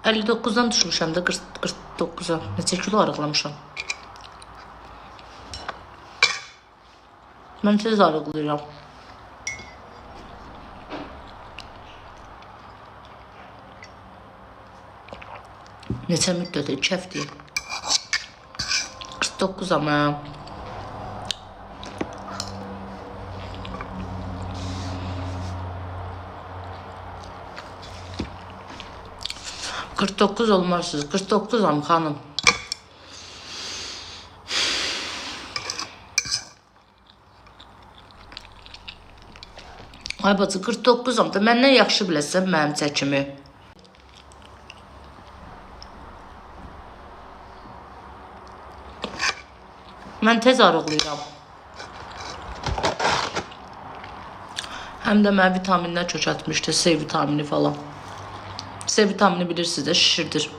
59'dan düşmüşəm də 49'a. Neçə kilo arıqlamışam. Mən tez arıqlayıram. Neçə müddət 2 həftə. 49 ama. ...49 olmazsınız. 49'am xanım. Ay bacı 49'am da məndən yaxşı biləsən mənim çəkimi. Mən tez arıqlayıram. Həm də mənə vitaminlər çökətmişdi, C vitamini falan. C vitamini bilirsiniz də şişirdir.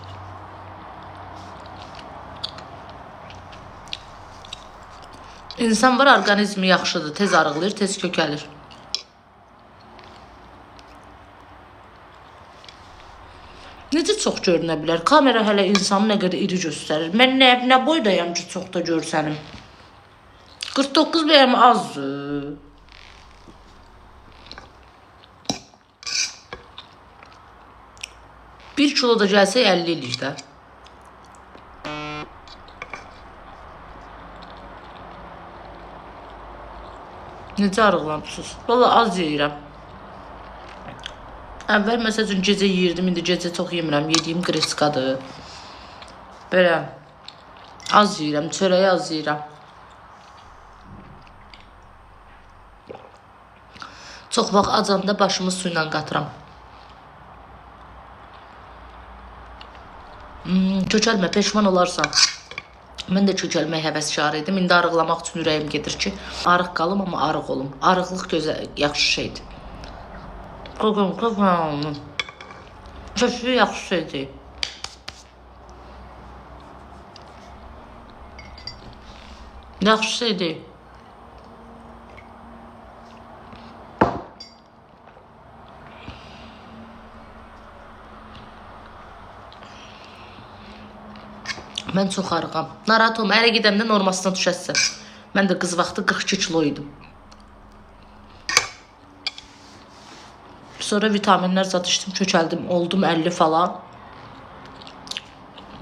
İnsan var, orqanizmi yaxşıdır, tez arıqlayır, tez kökəlir. Necə çox görünə bilər? Kamera hələ insanı nə qədər iri göstərir. Mən nə boydayam ki, çox da görsənim. 49 bəyəm azdır. Bir kilo da gəlsə 50 eləyir də. Necə arıqlamışsınız? Valla az yeyirəm. Əvvəl məsəl üçün gecə yeyirdim, indi gecə çox yemirəm. Yediyim qreskadır. Belə az yeyirəm, çörəyi az yeyirəm. Çox vaxt acanda başımı suyla qatıram. Kökəlmə, peşman olarsan. Mən də kökəlmək həvəskar idim. İndi arıqlamaq üçün ürəyim gedir ki, arıq qalım, amma arıq olum. Arıqlıq gözəl, yaxşı şeydir. Qoqum. Kökü yaxşı şeydir. Yaxşı şeydir. Mən çox arıqam. Narahat olma, ərə gedəndə normasına düşəsən. Mən də qız vaxtı 42 kilo idim. Sonra vitaminlər zat içdim, kökəldim, oldum 50 falan.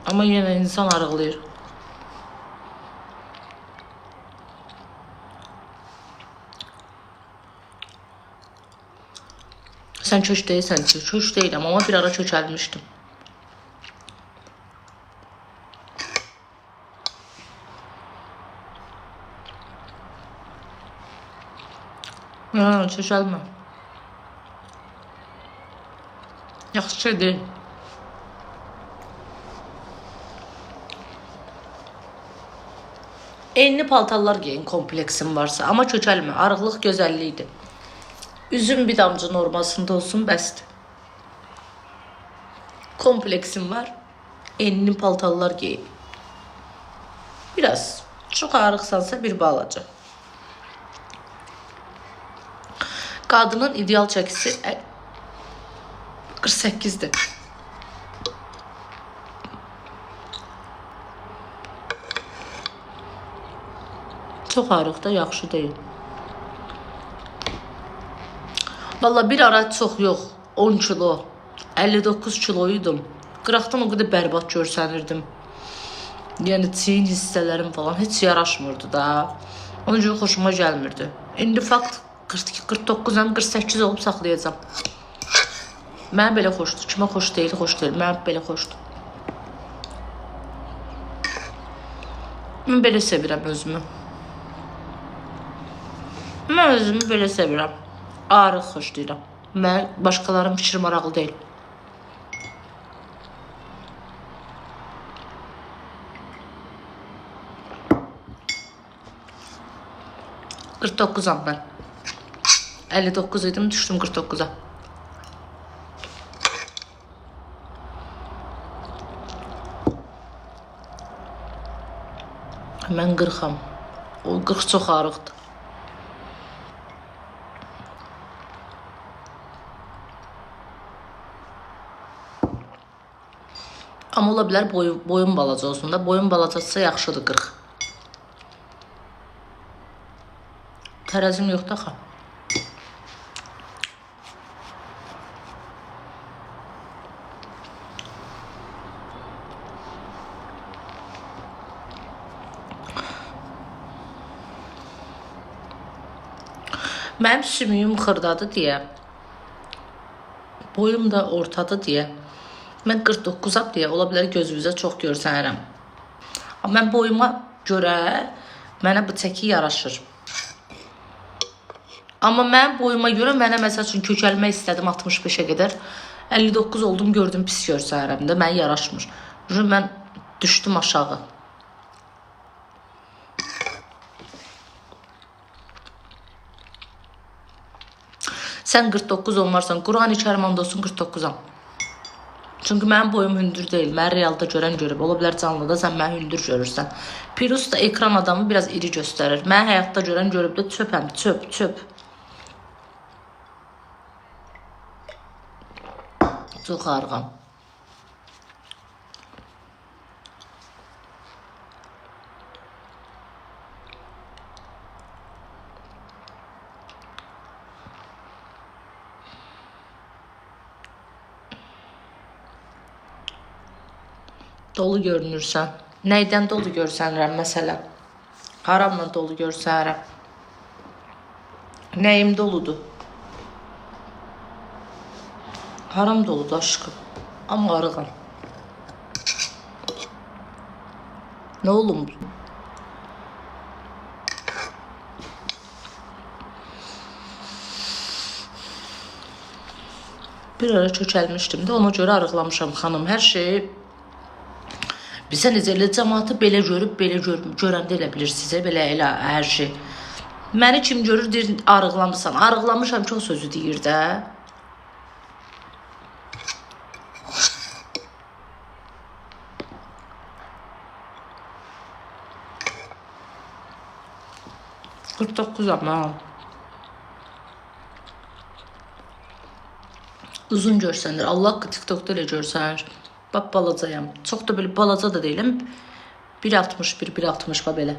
Amma yenə insan arıqlayır. Sən kök deyilsən ki, kök deyiləm, amma bir ara kökəlmişdim. Kökəlmə. Yaxşı şey deyil. Enli paltarlar giyin kompleksin varsa, amma kökəlmə, arıqlıq gözəllikdir. Üzüm bir damcı normasında olsun, bəsdir. Kompleksin var, enli paltarlar giyin. Biraz, çox arıqsansa bir balaca. Qadının ideal çəkisi 48'dir. Çox arıq da yaxşı deyil. Valla bir ara çox yox, 10 kilo, 59 kiloydum. Qıraqdan o qədər bərbad görsənirdim. Yəni çiyin hissələrim falan heç yaraşmırdı da. Onun üçün xoşuma gəlmirdi. İndi fakt 42, 49'am, 48 olub saxlayacağım. Mənə belə xoşdur. Kimə xoş deyil, xoş deyil. Mənə belə xoşdur. Mən belə sevirəm özümü. Mən özümü belə sevirəm. Arıq xoşlayıram. Mən başqalarının fikri maraqlı deyil. ...49'am mən. 59 idim, düşdüm 49'a. Mən 40'am. O 40 çox arıqdır. Amma ola bilər boyun balaca olsun da. Boyun balacası yaxşıdır 40. Tərəzim yoxdur axı. Mənim sümüyüm xırdadır deyə, boyum da ortadır deyə, mən 49-am deyə, ola bilər gözünüzə çox görsənirəm. Amma mən boyuma görə mənə bu çəki yaraşır. Amma mənim boyuma görə mənə məsəl üçün kökəlmək istədim 65-ə qədər. 59 oldum, gördüm pis görsənirəm də, mənə yaraşmır. Mən düşdüm aşağı. Sən 49 olmarsan, Qurani Kərim and olsun 49-am. Çünki mənim boyum hündür deyil. Mən realda görən görüb. Ola bilər canlıda sən məni hündür görürsən. Pirus da ekran adamı biraz iri göstərir. Mən həyatda görən görüb də çöpəm, çöp. Çox arğam. Dolu görünürsən. Nəydən dolu görsənirəm məsələn? Haramla dolu görsənirəm. Nəyim doludur? Haram doludur aşkım. Amma arığam. Nə olum? Bir ara kökəlmişdim də, ona görə arıqlamışam xanım. Hər şeyi bizə necə elə cəmaatı belə görüb, belə görəndə elə bilirsiniz, belə elə hər şey. Məni kim görür, deyir, arıqlamısan. Arıqlamışam ki, o sözü deyir də. Qırx-doqquzam ha. Uzun görsənir. Allah haqqı TikTokda elə görsənir. Bax, balacayam. Çox da belə balaca da deyiləm. 1.61, 1.60 belə.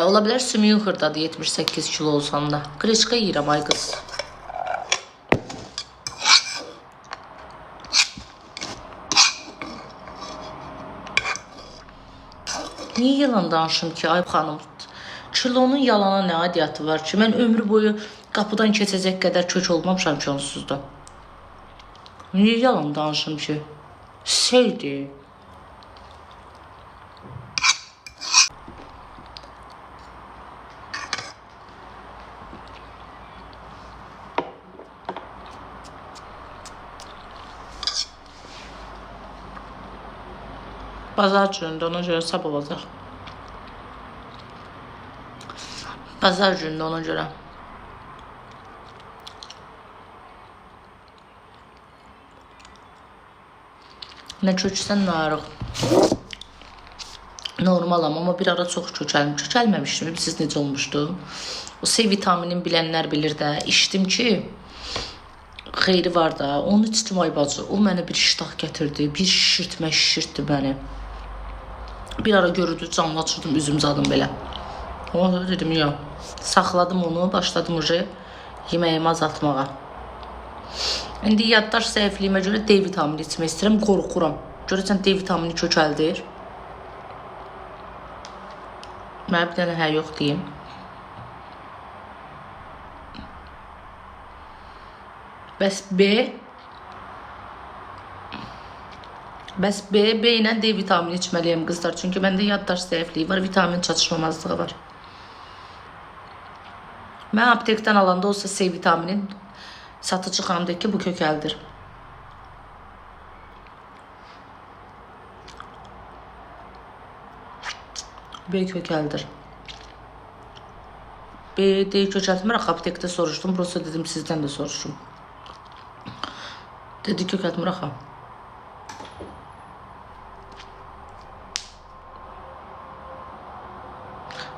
Ola bilər sümüyün xırdadır 78 kilo olsan da. Qreçka yiyirəm ay qız. Niyə yalan danışım ki, ay xanım? Kilonun yalana nə adiyyatı var ki? Mən ömrü boyu qapıdan keçəcək qədər kök olmamışam ki, onsuz da. Niyə yalan danışım ki? Şeydir. Bazar günündə, ona görə sabah olacaq. Bazar günündə, ona görə. Nə köksən, nə arıq. Normalam, amma bir ara çox kökəlməmişdim. Siz necə olmuşdu? O C vitaminin bilənlər bilir də. İçdim ki, xeyri var da. Onu içdim ay bacı. O mənə bir iştah gətirdi. Bir şişirtdi məni. Bir ara görürdü, canlı açırdım üzüm zadım belə. Ona dedim, ya. Saxladım onu, başladım yeməyimi azaltmağa. İndi yaddaş zəifliyimə görə D vitamini içmək istəyirəm, qorxuram. Görəcən D vitamini kökəldir. Mənə bir dənə yox deyim. Bəs B ilə D vitamini içməliyəm qızlar. Çünki məndə yaddaş zəifliyi var, vitamin çatışmamazlığı var. Mən aptekdən alanda olsa C vitaminin satıcı xanım deyir ki, bu kökəldir. B kökəldir. B deyil kökəltmir, aptekdə soruşdum. Burası dedim, sizdən də soruşum. Dedi kökəltmir axı.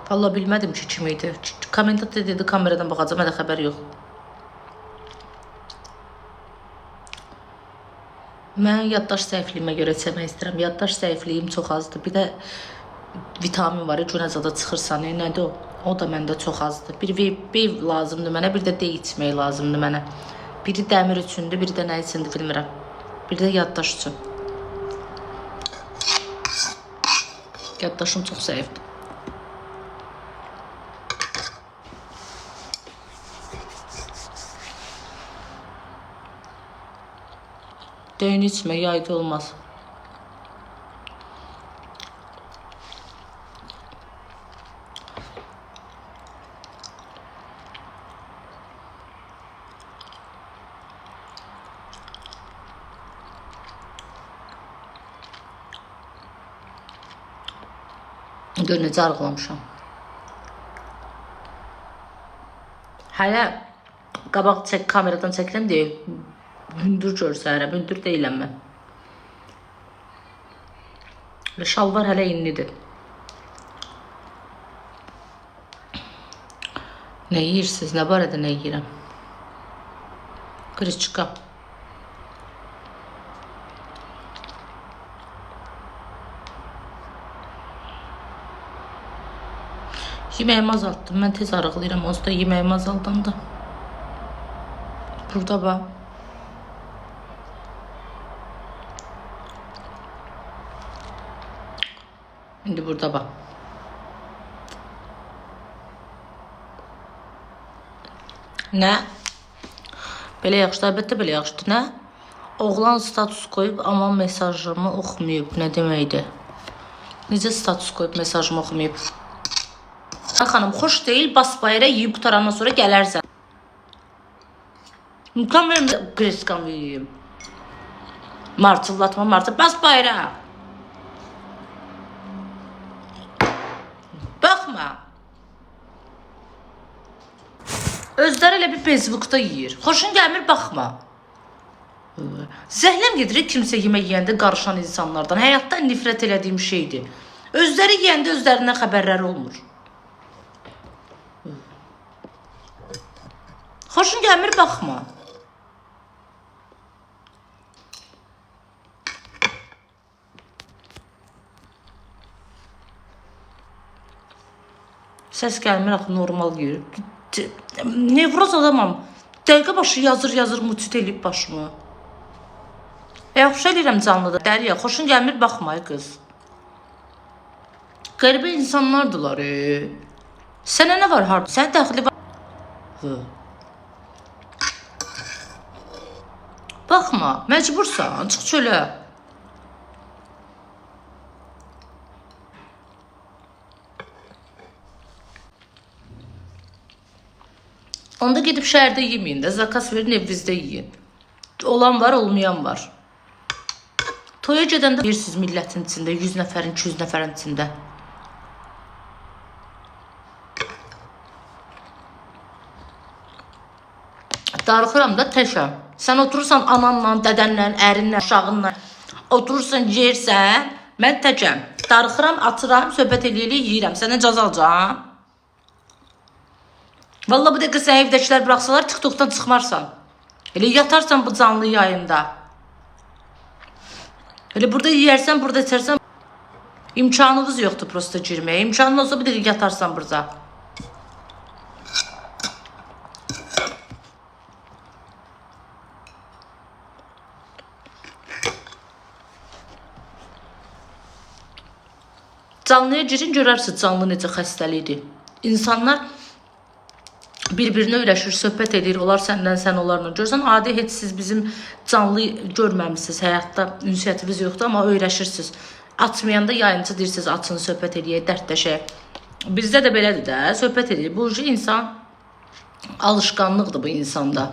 Vallahi bilmədim ki, kim idi. Kommentatda dedi, kameradan baxacam, hələ xəbər yox. Mən yaddaş zəifliyimə görə içmək istəyirəm. Yaddaş zəifliyim çox azdır. Bir də vitamin var, günəzada çıxırsan, nədir o? O da məndə çox azdır. Bir B lazımdır mənə, bir də D içmək lazımdır mənə. Biri dəmir üçündür, biri də nə üçündür bilmirəm. Bir də yaddaş üçün. Yaddaşım çox zəifdir. Döyün içmə, yayda olmaz. Gör necə arıqlamışam. Hələ qabaq kameradan çəkirəm deyil. Hündür görsənirəm, hündür deyiləm mən. Şalvar hələ inlidir. Nə yeyirsiniz? Nə barədə nə yeyirəm? Qırıçqa. Yeməyimi azaltdım. Mən tez arıqlayıram. Onsuz da yeməyimi azaldanda. Burada bax. İndi burada bax. Nə? Belə yaxşıdır, əlbəttə belə yaxşıdır, nə? Oğlan status qoyub, amma mesajımı oxumayıb. Nə deməkdir? Necə status qoyub, mesajımı oxumayıb? Xanım, xoş deyil, bas bayra yiyib qutarandan sonra gələrsən. İmkan verim, qreskamı yiyim. Marçıllatma, bas bayra. Baxma. Özləri elə bir Facebookda yiyir. Xoşun gəlmir, baxma. Zəhləm gedir kimsə yemək yeyəndə qarışan insanlardan. Həyatda nifrət elədiyim şeydir. Özləri yeyəndə özlərindən xəbərləri olmur. Xoşun gəlmir, baxma. Səs gəlmir, axı normal yürür. Nevroz adamam. Dəqiqə başı yazır, mutit eləyib başımı. Yaxşı eləyirəm canlıda. Dəriyə, xoşun gəlmir, baxma qız. Qəribə insanlardılar. Sənə nə var harda? Sən dəxili var. Baxma, məcbursan, çıx çölə. Onda gedib şəhərdə yeməyin də, zakas verin, evinizdə yiyin. Olan var, olmayan var. Toya gedəndə yeyirsiniz millətin içində, 100 nəfərin, 200 nəfərin içində. Darıxıram da təkəm. Sən oturursan ananla, dədənlə, ərinlə, uşağınla. Oturursan, yeyirsən, mən təkəm. Darıxıram, atıram, söhbət eləyirəm, yeyirəm. Sənə cəza alacağam. Vallahi bu dəqiqə səni evdəkilər bıraxsalar, TikTokdan çıxmarsan. Elə yatarsan bu canlı yayında. Elə burada yeyərsən, burada içərsən. İmkanınız yoxdur prosta girməyə. İmkanın olsa bir dəqiqə yatarsan burada. Canlıya girin, görərsiniz canlı necə xəstəlikdir. İnsanlar bir-birinə öyrəşir, söhbət edir, onlar səndən, sən onlarla. Görsən, adi heç siz bizim canlı görməmişsiniz, həyatda ünsiyyətiniz yoxdur, amma öyrəşirsiniz. Açmayanda yayıncı deyirsiniz, açın, söhbət edək, dərdləşək. Bizdə də belədir də, söhbət edir. Bu insan, alışqanlıqdır bu insanda.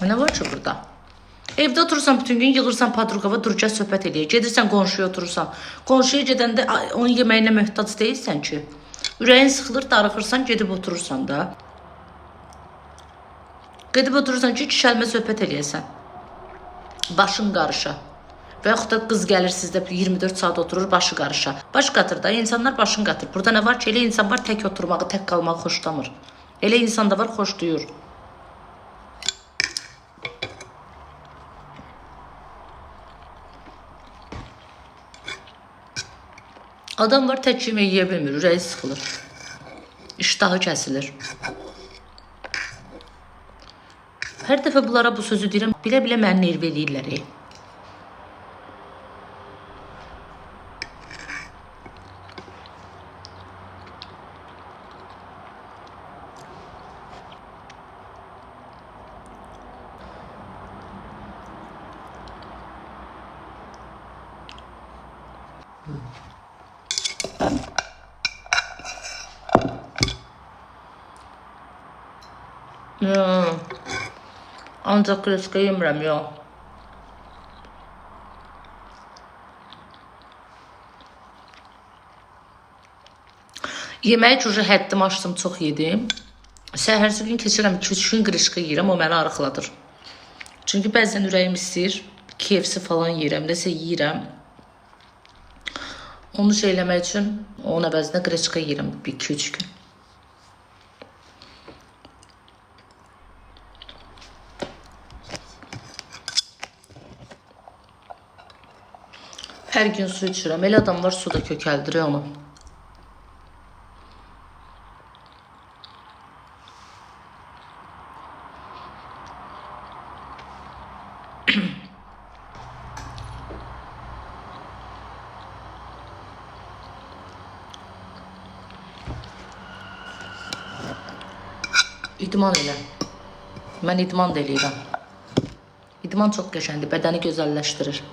Nə var ki burada? Evdə oturursan bütün gün, yığırsan padruqava, dur gəl söhbət eləyək. Gedirsən qonşuya oturursan. Qonşuya gedəndə onun yeməyinə möhtac deyilsən ki. Ürəyin sıxılır, darıxırsan, gedib oturursan da. Gedib oturursan ki, kişəlmə söhbət eləyəsən. Başın qarışa. Və yaxud da qız gəlir sizdə 24 saat oturur, başı qarışa. Baş qatır da, insanlar başını qatır. Burada nə var ki, elə insan var tək oturmağı, tək qalmağı xoşlamır. Elə insan da var, xoşlayır. Adam var tək yemək yeyə bilmir, ürəyi sıxılır. İştahı kəsilir. Hər dəfə bunlara bu sözü deyirəm, bilə-bilə məni nerv edirlər. Ancaq kreska yemirəm, yox. Yeməyi cücə həddim açdım, çox yedim. Səhərsi gün keçirəm, 2-3 gün qrışqa yeyirəm, o məni arıqladır. Çünki bəzən ürəyim istəyir, KFC falan yeyirəm, nəsə yeyirəm. Onu şey eləmək üçün, onun əvəzində qrışqa yeyirəm 2-3 gün. Hər gün su içirəm. Elə adamlar su da kökəldirir onu. İdman elə. Mən idman da eləyirəm. İdman çox qəşəndir, bədəni gözəlləşdirir.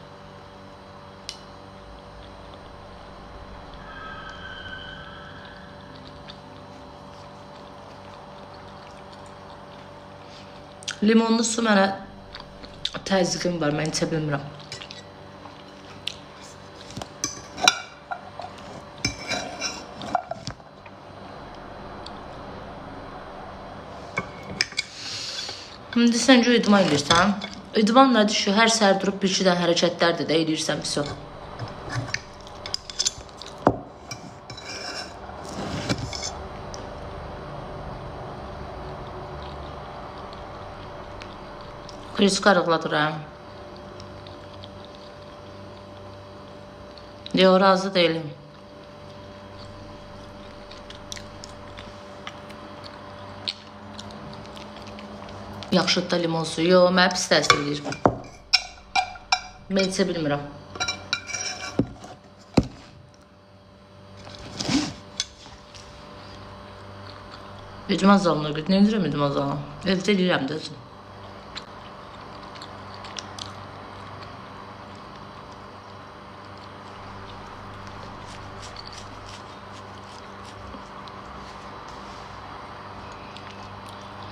Limonlu su mənə təzyiqim var, mən içə bilmirəm. İndi sən ki idman edirsən. İdman nədir ki, hər səhər durub bir-iki dənə hərəkətlər də edirsən, pis o. Qrışqa arıqladıram. Yox, razı değilim. Yaxşıdır da limon suyu. Yox, mənə pis təsir edir. Mən içə bilmirəm. İdman zalına git. Ne edirəm idman zalına? Evdə eləyirəm də özüm.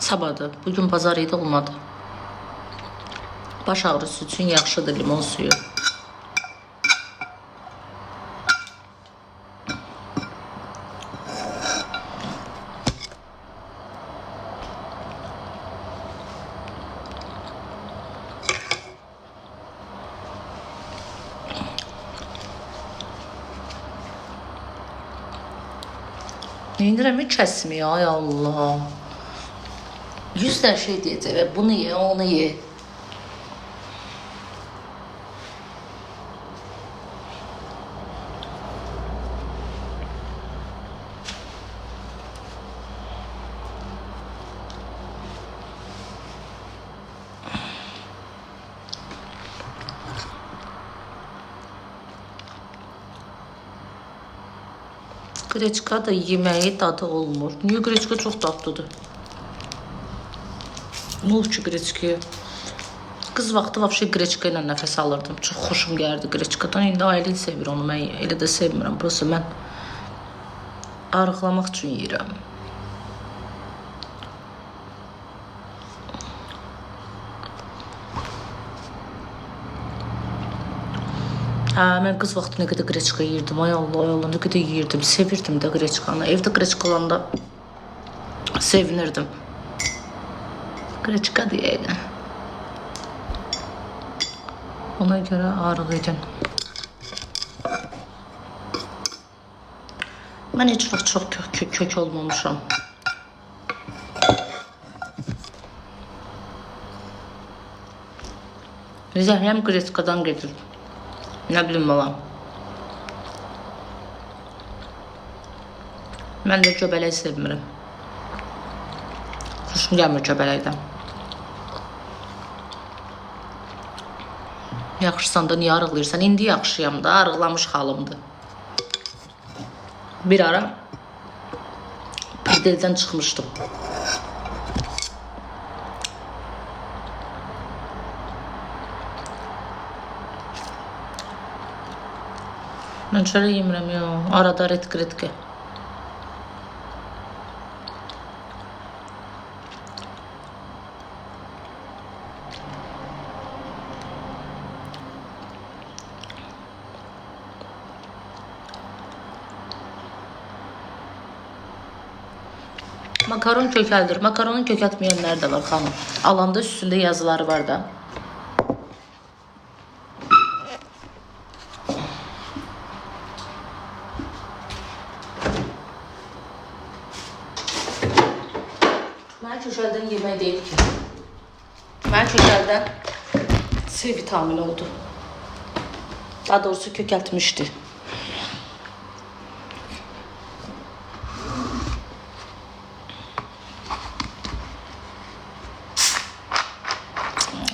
Sabahdır. Bugün bazar idi, olmadı. Baş ağrısı üçün yaxşıdır limon suyu. İndirəm kəsmiyor, ay Allah. 100 tane şey diyecek ve bunu ye, onu ye. Qreçka da yeməyi dadı olmur. Niye qreçka çox dadlıdır? Ne oldu ki qreçkaya? Qız vaxtı vəbşə qreçka ilə nəfəs alırdım. Çox xoşum gəldi qreçkadan. İndi ailən sevir onu. Mən elə də sevmirəm. Burası mən arıqlamaq üçün yeyirəm. Hə, mən qız vaxtı nə qədər qreçka yeyirdim. Ay Allah, ay Allah, nə qədər yeyirdim. Sevirdim də qreçkanı. Evdə qreçka olanda sevinirdim. Qreçka deyək. Ona görə arıq edin. Mən heç vaxt çox kök olmamışam. Zəhrəm qreçkadan gedir. Nə bilim valla. Mən də göbələk sevmirəm. Xoşum gəlmir göbələkdən. Yaxşısan da niyə arıqlayırsan? İndi yaxşıyam da, arıqlamış halımdır. Bir ara pirdeldən çıxmışdım. Mən çörək yemirəm ya. Arada retki. Makaron kökəldir. Makaronun kökəltməyənlər də var xanım. Alanda üstündə yazıları var da. Mənə kökəldən yemək deyil ki. Mənə kökəldən C vitamini oldu. Daha doğrusu kökəltmişdi.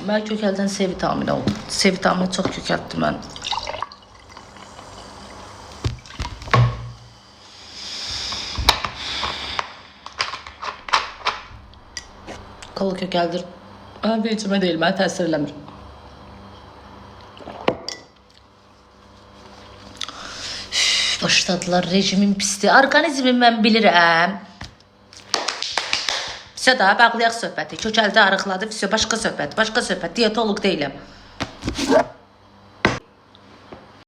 Mən kökəldən C vitamini oldu. C vitamini çox kökəltdi mən. Kolu kökəldir. Mən vecimə deyil, mənə təsir eləmir. Başladılar, rejimin pisdir. Orqanizmi mən bilirəm. Vəsə daha bağlayaq söhbəti. Kökəldi, arıqladı, vəsə başqa söhbət. Diyetolog deyiləm.